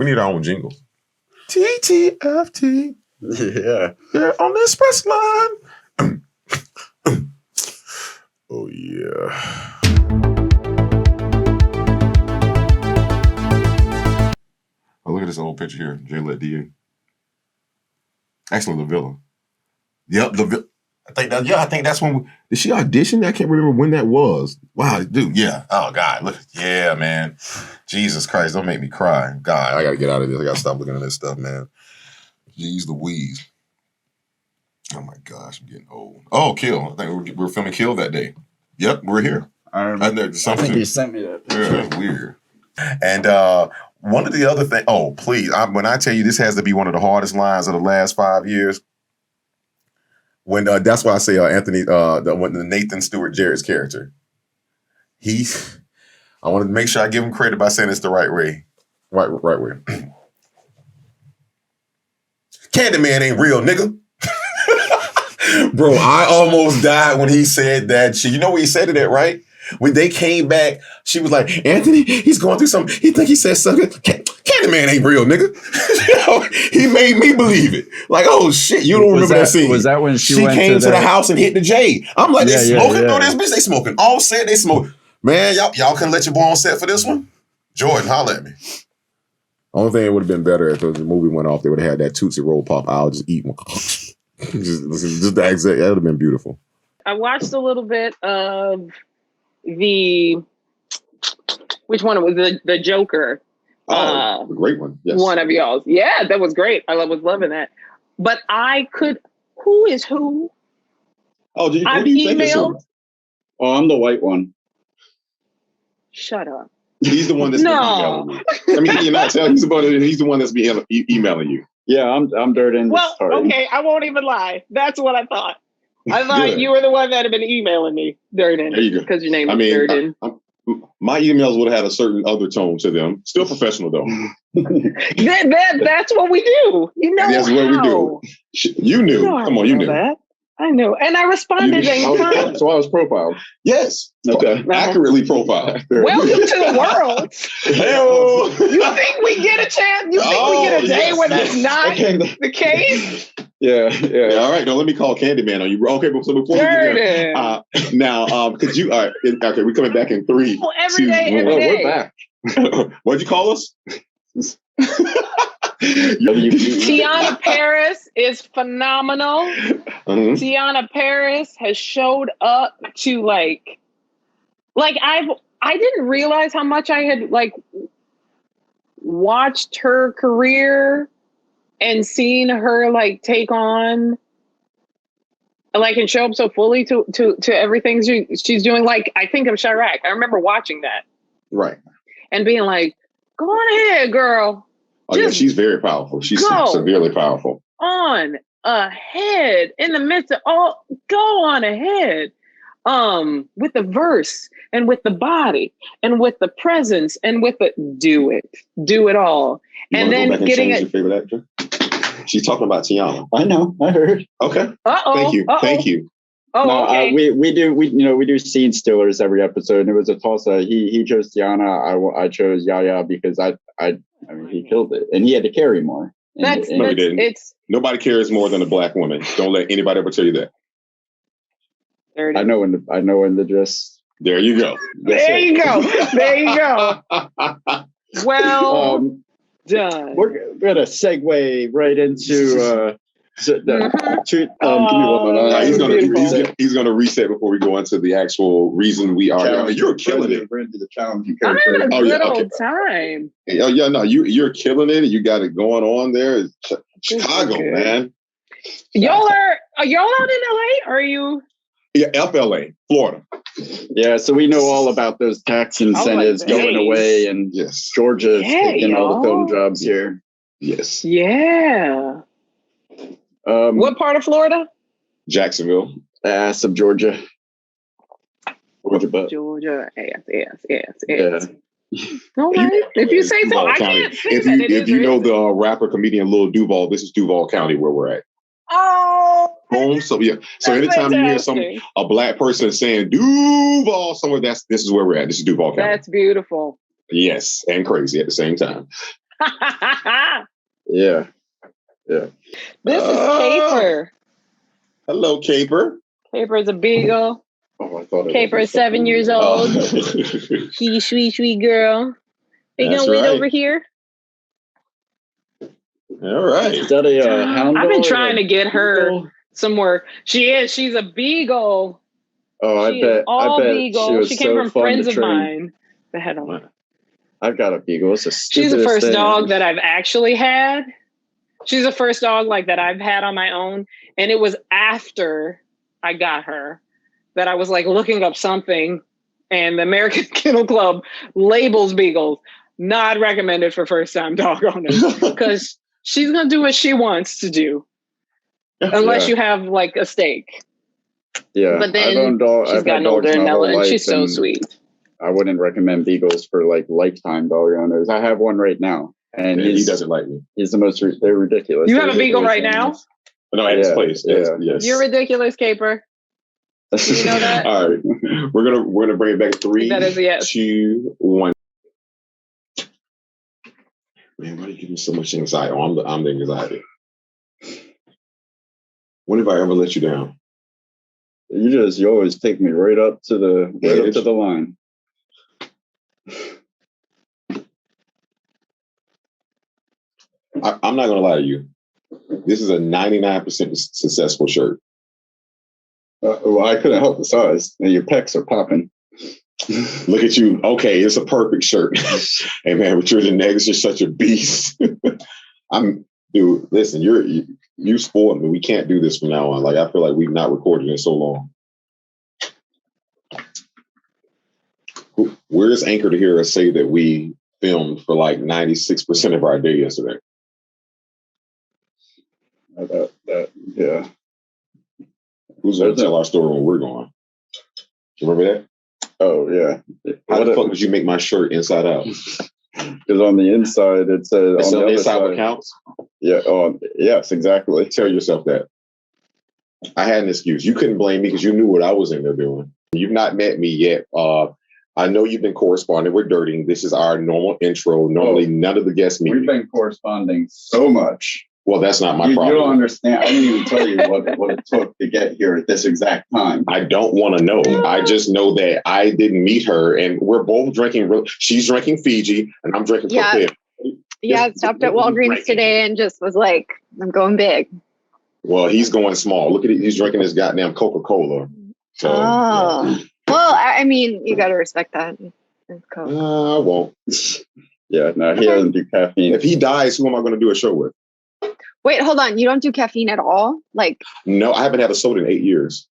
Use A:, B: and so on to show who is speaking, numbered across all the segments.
A: We need our own jingle. TTFT.
B: Yeah.
A: Yeah, on the express line. Oh, yeah. Oh, look at this old picture here. J-Let DA. Actually, the villain. Yep, I think that's when did she audition? I can't remember when that was. Wow, dude, yeah. Oh God, look, yeah, man. Jesus Christ, don't make me cry. God, I gotta get out of this. I gotta stop looking at this stuff, man. Jeez Louise. Oh my gosh, I'm getting old. Oh, Kill. I think we were filming Kill that day. Yep, we're here.
B: I think you sent me that picture.
A: Yeah, that's weird. And one of the other things, oh, please, when I tell you this has to be one of the hardest lines of the last 5 years, when that's why I say Anthony, the Nathan Stewart Jarrett's character, I want to make sure I give him credit by saying it's the right way. Right way. Candyman ain't real, nigga. Bro, I almost died when he said that shit. You know where he said it at, right? When they came back, she was like, Anthony, he's going through something. He said something. Candyman ain't real, nigga. He made me believe it. Like, oh shit, you don't remember that scene.
B: Was that when she
A: came to the house and hit the J? I'm like, they smoking through this bitch. They smoking. All set, they smoking. Man, y'all couldn't let your boy on set for this one? Jordan, holler at me. Only thing it would have been better if the movie went off, they would have had that Tootsie Roll pop. I'll just eat one. just the exact, that would have been beautiful.
C: I watched a little bit of which one? It was the Joker.
A: Oh, the great one. Yes.
C: One of y'all's. Yeah, that was great. I was loving that. But who is who?
D: Oh, did you,
C: I've emailed.
D: Oh, I'm the white one.
C: Shut up.
A: He's the one that's been emailing you. I mean, you're not telling. He's the one that's been emailing you.
D: Yeah, I'm Durden.
C: Well, okay, I won't even lie. That's what I thought. I thought you were the one that had been emailing me, Durden. There you go. Because your name is Durden.
A: My emails would have had a certain other tone to them. Still professional, though.
C: That's what we do. You know
A: that's what we do. You knew. Come on, you knew.
C: That. I knew. And I responded anytime.
D: So I was profiled.
A: Yes.
D: Okay.
A: Accurately profiled.
C: Welcome to the world. You think we get a chance? You think we get a day where that's not the case?
D: Yeah.
A: All right. Now let me call Candyman on you. Okay, so before we now, could you? All right. Okay, we're coming back in 3.
C: Every day.
A: We're back. What'd you call us?
C: Tiana Paris is phenomenal.
A: Mm-hmm.
C: Tiana Paris has showed up to I didn't realize how much I had watched her career and seen her take on and show up so fully to everything she's doing. I think of Chirac. I remember watching that.
A: Right.
C: And being like, go on ahead, girl.
A: Oh, yeah, she's very powerful. She's severely powerful.
C: On ahead in the midst of go on ahead. With the verse and with the body and with the presence and with the do it all. And then getting
A: your favorite actor? She's talking about Tiana.
D: I know. I heard.
A: Okay.
C: Uh-oh.
A: Thank you.
C: Oh,
D: no,
C: okay.
D: We do scene stealers every episode, and it was a toss-up. He chose Tiana. I chose Yaya because I mean he killed it, and he had to carry more.
A: No, he didn't. Nobody cares more than a black woman. Don't let anybody ever tell you that.
D: I know when the dress.
A: There you go.
C: There you go. Well done.
D: We're gonna segue right into.
A: He's gonna reset before we go into the actual reason we are. I mean, you're killing it.
C: I'm having a good old time.
A: You're killing it. You got it going on there. Chicago, man.
C: Y'all out in LA? Or are you?
A: Yeah, FLA, Florida.
D: Yeah, so we know all about those tax incentives going away, and Georgia's taking all the film jobs here.
A: Yes.
C: Yeah. What part of Florida?
A: Jacksonville.
D: Ass of Georgia.
C: Georgia. Yes.
D: Yeah.
C: All right. If you say so, I can't say that.
A: If you know the rapper comedian Lil Duval, this is Duval County where we're at.
C: Oh.
A: Home. So yeah. So anytime you hear a black person saying Duval somewhere, this is where we're at. This is Duval County.
C: That's beautiful.
A: Yes, and crazy at the same time.
D: Yeah. Yeah.
C: This is Caper.
A: Hello, Caper.
C: Caper is a beagle.
D: Oh, I thought it
C: Caper
D: was
C: is 7 years old. She sweet girl. Are you
A: That's
C: gonna wait
A: right.
C: over here?
A: All right.
D: Is that a hound
C: I've been
D: dog
C: trying
D: or
C: to get her
D: beagle?
C: some more. She is. She's a beagle.
D: Oh,
C: She is all
D: I bet
C: beagle. She came
D: so
C: from
D: fun
C: friends
D: to
C: of
D: train.
C: mine that had them.
D: I've got a beagle. It's the
C: She's the
D: stupidest
C: first
D: thing.
C: dog that I've actually had. She's the first dog like that I've had on my own. And it was after I got her that I was like looking up something, and the American Kennel Club labels beagles not recommended for first time dog owners because she's going to do what she wants to do unless you have like a stake.
D: Yeah.
C: But then she's gotten older and mellow, and she's so sweet.
D: I wouldn't recommend beagles for like lifetime dog owners. I have one right now, and
A: he doesn't like me.
D: He's the most they're ridiculous.
C: You have a beagle right now?
A: No, at his place.
D: Yeah.
A: Yes.
C: You're ridiculous, Caper. Do you know that?
A: All right, we're gonna bring it back. 3,
C: That is a yes.
A: 2, 1. Man, why do you give me so much anxiety? Oh, I'm the anxiety. When have I ever let you down?
D: You always take me right up to the line.
A: I'm not gonna lie to you. This is a 99% successful shirt.
D: Well, I couldn't help the size. Your pecs are popping.
A: Look at you. Okay, it's a perfect shirt. Hey man, but you're such a beast. Dude, listen, you spoiled me. We can't do this from now on. Like, I feel like we've not recorded in so long. Where's Anchor to hear us say that we filmed for like 96% of our day yesterday?
D: Yeah.
A: Who's going to tell our story when we're gone? You remember that?
D: Oh, yeah.
A: How the fuck did you make my shirt inside out?
D: Because on the inside, it says...
A: It's on the inside what counts?
D: Yeah. Oh, yes, exactly.
A: Tell yourself that. I had an excuse. You couldn't blame me because you knew what I was in there doing. You've not met me yet. I know you've been corresponding. We're dirting. This is our normal intro. Normally, none of the guests meet.
D: We've been corresponding so much.
A: Well, that's not my problem.
D: You don't understand. I didn't even tell you what it took to get here at this exact time.
A: I don't want to know. I just know that I didn't meet her, and we're both drinking. She's drinking Fiji, and I'm drinking Pepsi.
E: Yeah, I stopped at Walgreens today and just was like, I'm going big.
A: Well, he's going small. Look at it. He's drinking his goddamn Coca-Cola. So,
E: yeah. Well, I mean, you got to respect that.
A: I won't.
D: Yeah, no, he doesn't do caffeine.
A: If he dies, who am I going to do a show with?
E: Wait, hold on. You don't do caffeine at all? Like,
A: no, I haven't had a soda in 8 years.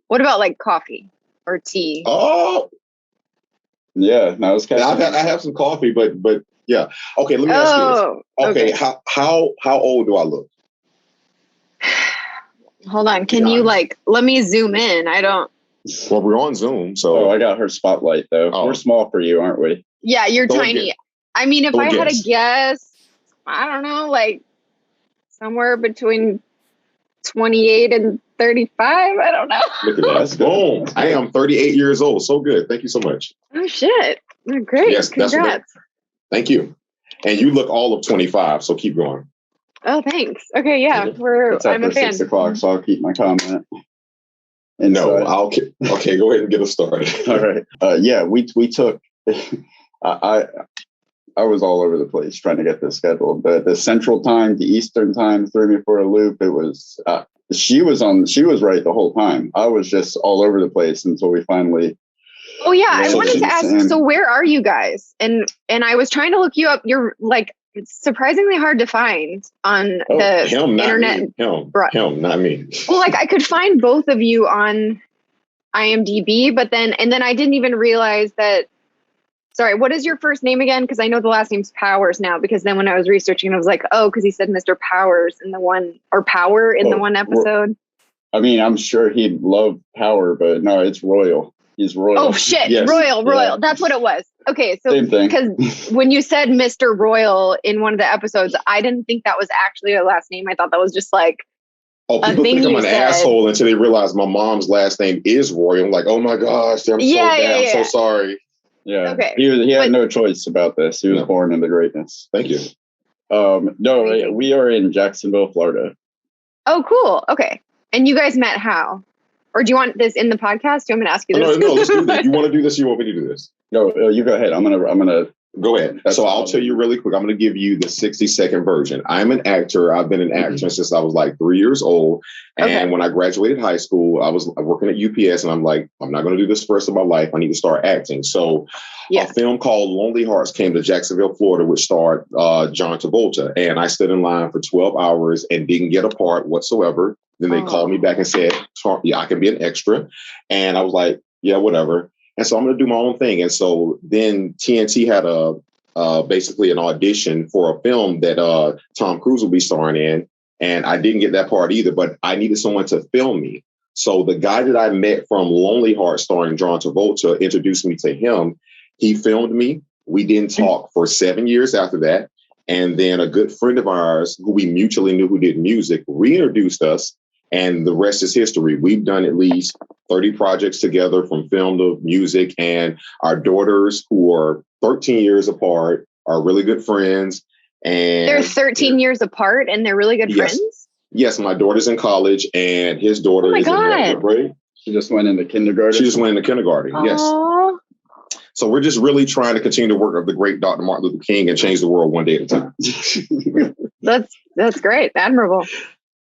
E: What about like coffee or tea?
A: Oh,
D: yeah, no, it's caffeine.
A: I have some coffee, but yeah. Okay, let me ask you this. Okay, how old do I look?
E: Hold on. Can you let me zoom in? I don't.
A: Well, we're on Zoom, so.
D: Oh, I got her spotlight though. Oh. We're small for you, aren't we?
E: Yeah, you're tiny. I mean, if I had a guess, I don't know, like somewhere between 28 and 35. I don't know.
A: Look at that. Boom. I am 38 years old. So good. Thank you so much.
E: Oh, shit. Great.
A: Yes, congrats. Thank you. And you look all of 25, so keep going.
E: Oh, thanks. Okay, yeah. I'm a fan.
D: 6 o'clock, so I'll keep my comment.
A: No, okay, go ahead and get us started.
D: All right. Yeah, we took, I was all over the place trying to get this scheduled. The Central Time, the Eastern Time threw me for a loop. It was, she was right the whole time. I was just all over the place until we finally.
E: Oh yeah, I wanted to ask. So where are you guys? And I was trying to look you up. You're like surprisingly hard to find on the internet.
A: Him, not me.
E: Well, like I could find both of you on IMDb, but then I didn't even realize that. Sorry, what is your first name again? Because I know the last name's Powers now. Because then when I was researching, I was like, oh, because he said Mr. Powers in the one, or Power in the one episode.
D: I mean, I'm sure he'd love Power, but no, it's Royal. He's Royal.
E: Oh shit, yes. Royal. Yeah. That's what it was. Okay, so because when you said Mr. Royal in one of the episodes, I didn't think that was actually a last name. I thought that was just like.
A: Oh, people think I'm an asshole until they realize my mom's last name is Royal. I'm like, oh my gosh, I'm so bad. I'm so sorry.
D: Yeah.
E: Okay.
D: He had no choice about this. He was born into greatness.
A: Thank you.
D: No, we are in Jacksonville, Florida.
E: Oh, cool. Okay. And you guys met how? Or do you want this in the podcast? Do you want me to ask you this?
A: No, let's do this. You want to do this? You want me to do this?
D: No, you go ahead. I'm gonna
A: go ahead. So I'll tell you really quick. I'm going to give you the 60-second version. I'm an actor. I've been an actor since I was like 3 years old. And when I graduated high school, I was working at UPS, and I'm like, I'm not going to do this for the rest of my life. I need to start acting. So a film called Lonely Hearts came to Jacksonville, Florida, which starred John Travolta. And I stood in line for 12 hours and didn't get a part whatsoever. Then they called me back and said, yeah, I can be an extra. And I was like, yeah, whatever. And so I'm going to do my own thing. And so then TNT had basically an audition for a film that Tom Cruise will be starring in. And I didn't get that part either, but I needed someone to film me. So the guy that I met from Lonely Hearts starring John Travolta introduced me to him. He filmed me. We didn't talk for 7 years after that. And then a good friend of ours who we mutually knew who did music reintroduced us. And the rest is history. We've done at least 30 projects together, from film to music. And our daughters, who are 13 years apart, are really good friends. And
E: they're 13 years apart and they're really good friends?
A: Yes, my daughter's in college and his daughter is in what grade?
D: She just went into kindergarten.
A: Yes. So we're just really trying to continue the work of the great Dr. Martin Luther King and change the world one day at a time.
E: That's great. Admirable.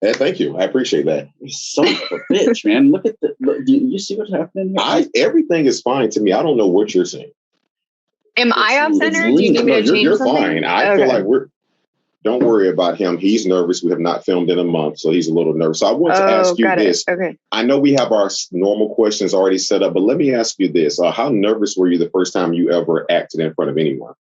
A: Yeah, thank you. I appreciate that.
D: You're son of a bitch, man. Look, do you see what's happening here?
A: Everything is fine to me. I don't know what you're saying.
E: Am I off center? Do you need me to change
A: you're
E: something?
A: Fine. I feel like don't worry about him. He's nervous. We have not filmed in a month, so he's a little nervous. So I want to ask you this.
E: Okay.
A: I know we have our normal questions already set up, but let me ask you this. How nervous were you the first time you ever acted in front of anyone?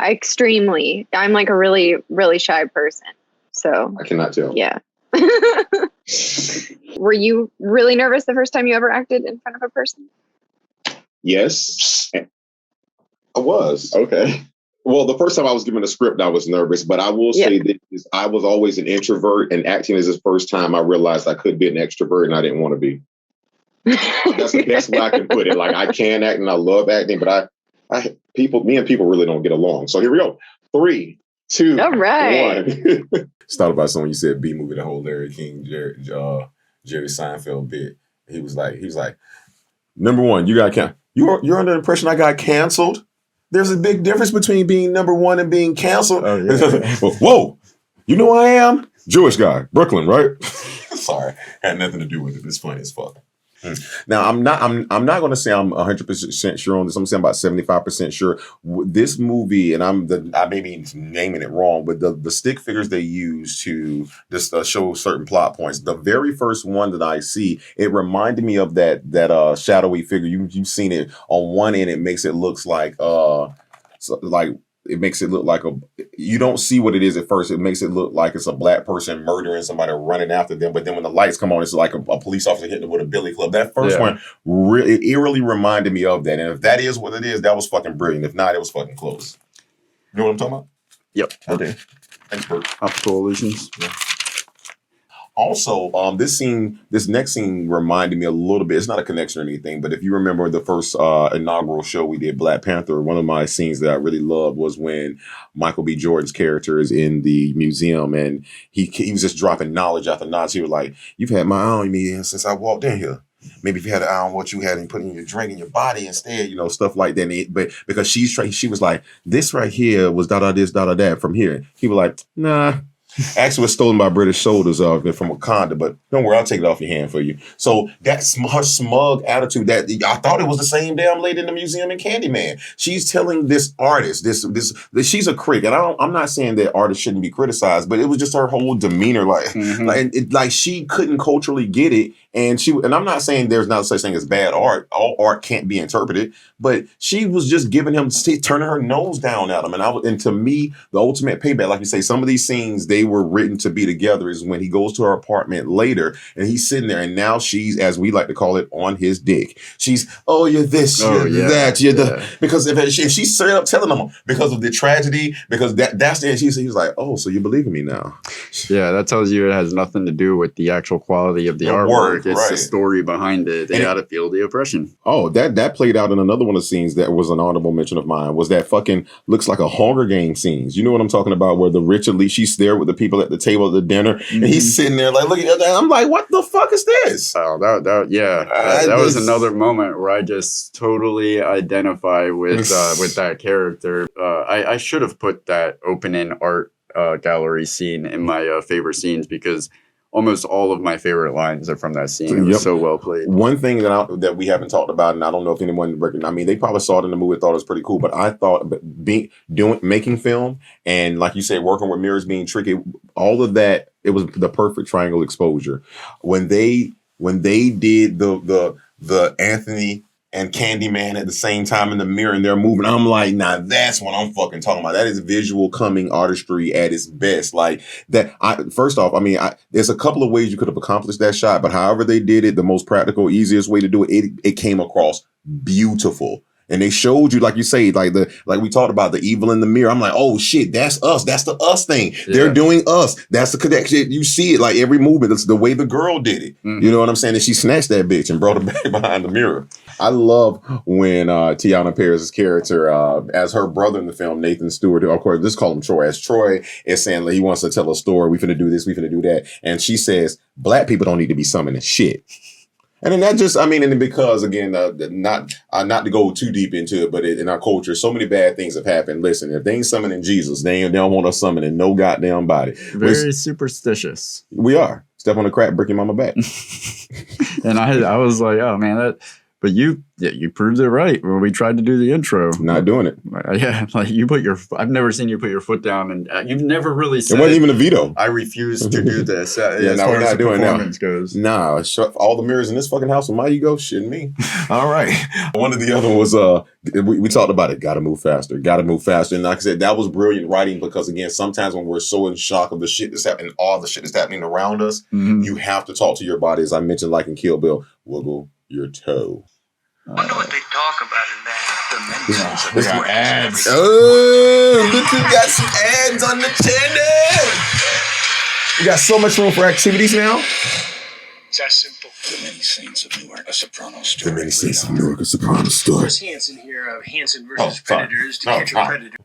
E: Extremely. I'm like a really, really shy person. So
A: I cannot tell.
E: Yeah. Were you really nervous the first time you ever acted in front of a person?
A: Yes, I was.
D: Okay.
A: Well, the first time I was given a script, I was nervous, but I will say this, I was always an introvert, and acting is the first time I realized I could be an extrovert and I didn't want to be. That's the best way I can put it. Like, I can act and I love acting, but me and people really don't get along. So here we go. 3, 2,
E: all right.
A: 1. Started by someone you said B movie, the whole Larry King, Jerry Seinfeld bit. He was like, number one, you got canceled. You're under the impression I got canceled. There's a big difference between being number one and being canceled. Oh, yeah. Whoa, you know who I am? Jewish guy, Brooklyn, right? Sorry, had nothing to do with it. It's funny as fuck. Now, I'm not going to say I'm 100% sure on this. I'm saying about 75% sure. This movie, and I may be naming it wrong, but the stick figures they use to just show certain plot points. The very first one that I see, it reminded me of that shadowy figure. You've seen it on one end. It makes it looks like it makes it look like you don't see what it is at first. It makes it look like it's a black person murdering somebody, running after them. But then when the lights come on, it's like a police officer hitting them with a billy club. That first one really eerily reminded me of that. And if that is what it is, that was fucking brilliant. If not, it was fucking close. You know what I'm talking about?
B: Yep.
A: Okay. Thanks, Bert.
B: Optical illusions. Yeah.
A: Also, this next scene reminded me a little bit. It's not a connection or anything, but if you remember the first inaugural show we did, Black Panther, one of my scenes that I really loved was when Michael B. Jordan's character is in the museum and he was just dropping knowledge after knowledge. He was like, "You've had my eye on me since I walked in here. Maybe if you had an eye on what you had and put in your drink in your body instead, stuff like that." But because she was like, "This right here was this, that from here." He was like, "Nah." Actually was stolen by British soldiers from Wakanda, but don't worry, I'll take it off your hand for you. So that's her smug attitude. That I thought it was the same damn lady in the museum in Candyman. She's telling this artist, this she's a critic, and I'm not saying that artists shouldn't be criticized, but it was just her whole demeanor, like she couldn't culturally get it, and I'm not saying there's not such thing as bad art. All art can't be interpreted, but she was just giving him, turning her nose down at him, and to me, the ultimate payback, like you say, some of these scenes they were written to be together is when he goes to her apartment later and he's sitting there and now she's, as we like to call it, on his dick. She's, "Oh, you're this, you're that, you're the," because if she's straight up telling him because of the tragedy, because that's the end, he's like, "Oh, so you believe in me now?"
B: Yeah, that tells you it has nothing to do with the actual quality of the artwork. arc. It's the story behind it. They got to feel the oppression.
A: Oh, that played out in another one of the scenes that was an honorable mention of mine. Was that fucking looks like a Hunger Game scenes? You know what I'm talking about? Where the rich elite, she's there with the people at the table at the dinner, and he's sitting there like looking at that. I'm like, what the fuck is this?
B: Oh, that was another moment where I just totally identify with that character. I should have put that open-end art gallery scene in my favorite scenes because almost all of my favorite lines are from that scene. It was so well played.
A: One thing that we haven't talked about, and I don't know if anyone recognized. I mean, they probably saw it in the movie, thought it was pretty cool. But I thought making film and, like you said, working with mirrors being tricky, all of that, it was the perfect triangle exposure. When they did the Anthony and Candyman at the same time in the mirror and they're moving, I'm like, nah, that's what I'm fucking talking about. That is visual coming artistry at its best. Like that. First off, I mean, there's a couple of ways you could have accomplished that shot, but however they did it, the most practical, easiest way to do it, it came across beautiful. And they showed you, like you say, like we talked about the evil in the mirror. I'm like, oh shit, that's us. That's the us thing. Yeah. They're doing us. That's the connection. You see it like every movement. That's the way the girl did it. Mm-hmm. You know what I'm saying? And she snatched that bitch and brought her back behind the mirror. I love when Tiana Paris' character, as her brother in the film, Nathan Stewart, of course, let's call him Troy. As Troy is saying like, he wants to tell a story. We finna do this. We finna do that. And she says, black people don't need to be summoning shit. And then that just, I mean, and because again, not to go too deep into it, but in our culture, so many bad things have happened. Listen, if they ain't summoning Jesus, they don't want us summoning no goddamn body.
B: Very superstitious.
A: We are. Step on the crack, break your mama back.
B: And I was like, oh man, but you proved it right when we tried to do the intro.
A: Not doing it.
B: Yeah, like I've never seen you put your foot down, and you've never really said
A: it wasn't even a veto.
B: I refuse to do this.
A: Yeah, no, we're not doing that.
B: Goes.
A: Nah, all the mirrors in this fucking house with my ego, shitting me. All right. One of the other was we talked about it. Got to move faster. And like I said, that was brilliant writing because again, sometimes when we're so in shock of the shit that's happening, all the shit that's happening around us, you have to talk to your body. As I mentioned, like in Kill Bill, wiggle your toe.
F: Wonder what they talk about in that dimension.
A: We got ads. Oh, look who got some ads on the channel. We got so much room for activities now.
F: It's that simple. The Many Saints of Newark, a Soprano story.
A: The Many Saints of Newark, a Soprano story.
F: Chris Hansen here of Hansen versus Predators to catch a predator.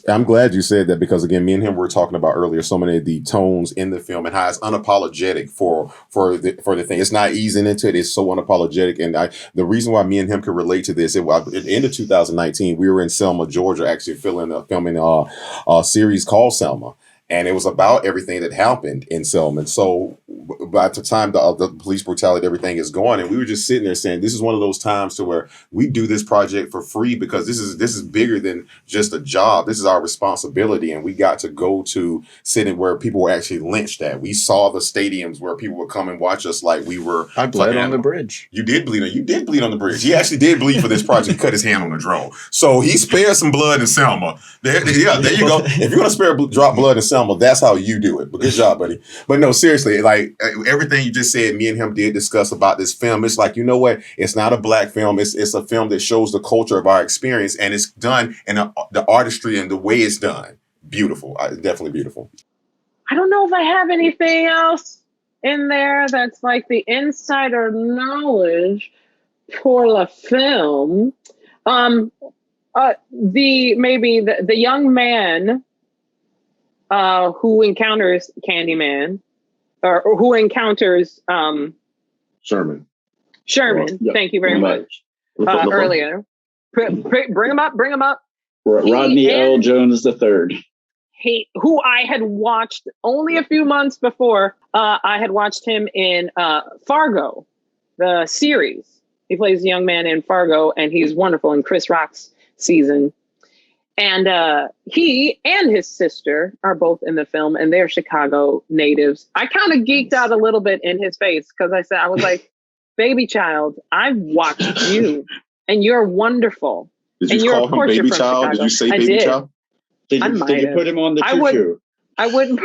A: I'm glad you said that because again, me and him were talking about earlier so many of the tones in the film and how it's unapologetic for the thing. It's not easing into it. It's so unapologetic. And the reason why me and him could relate to this, at the end of 2019, we were in Selma, Georgia, actually filming a series called Selma. And it was about everything that happened in Selma. And so by the time the police brutality, everything is going, and we were just sitting there saying, this is one of those times to where we do this project for free because this is bigger than just a job. This is our responsibility. And we got to go to sitting where people were actually lynched at. We saw the stadiums where people would come and watch us like we were.
B: I bled on the bridge.
A: You did bleed on the bridge. He actually did bleed for this project. He cut his hand on the drone. So he spared some blood in Selma. There you go. If you're going to drop blood in Selma, that's how you do it. But good job, buddy. But no, seriously, like everything you just said, me and him did discuss about this film. It's like, you know what? It's not a black film. It's a film that shows the culture of our experience, and it's done in the artistry and the way it's done. Beautiful. Definitely beautiful.
C: I don't know if I have anything else in there that's like the insider knowledge for the film. The young man who encounters Candyman, or who encounters
D: Sherman.
C: Yep. Thank you very much. Earlier, bring him up.
D: Rodney L. Jones III.
C: Who I had watched only a few months before. I had watched him in Fargo, the series. He plays a young man in Fargo, and he's wonderful in Chris Rock's season. And he and his sister are both in the film, and they're Chicago natives. I kind of geeked out a little bit in his face because I was like, baby child, I've watched you, and you're wonderful.
A: Did you call him baby child? Did you say baby child?
D: Did you put him on the choo-choo?
C: I wouldn't.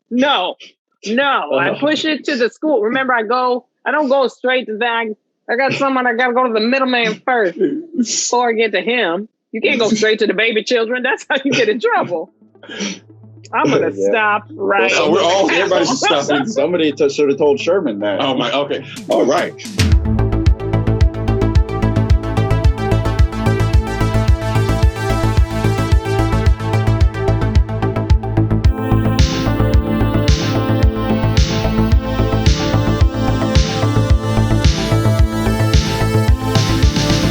C: No. I push it to the school. Remember, I don't go straight to that. I got someone, I got to go to the middleman first before I get to him. You can't go straight to the baby children. That's how you get in trouble. I'm gonna
G: Yeah.
C: stop right.
G: So we're all everybody's stopping.
D: Somebody should have told Sherman that.
G: Oh my. Okay. All right.